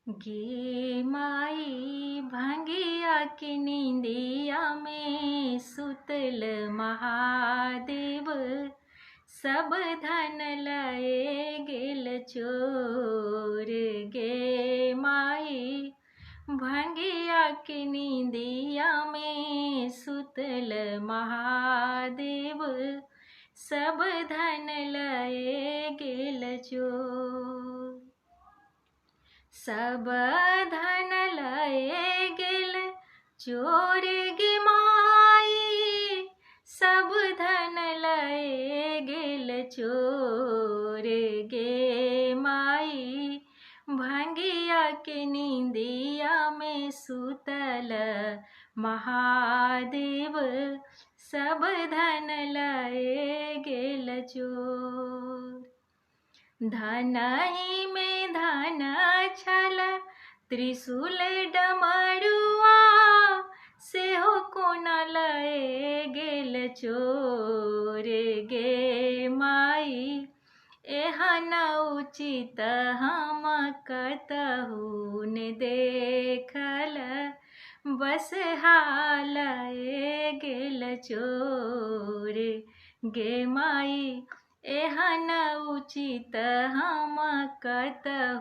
गे माई भंगिया की नींदिया में सुतल महादेव, सब धन लए गेल चोर। गे माई भंगिया की नींदिया में सुतल महादेव, सब धन लए गेल चोर। सब धन लए गेल चोर गे माई, सब धन लए गेल चोर। गे माई भंगिया के नींदिया में सुतल महादेव, सब धन लए गेल चोर। धनहि में धन छल त्रिशूल डमरुआ, सेहो कोना लए गेल चोर। गे माई एहन उचित हम कतहु न देखल, बस लए गेल चोर। गे माई एहन उचित हम कतहु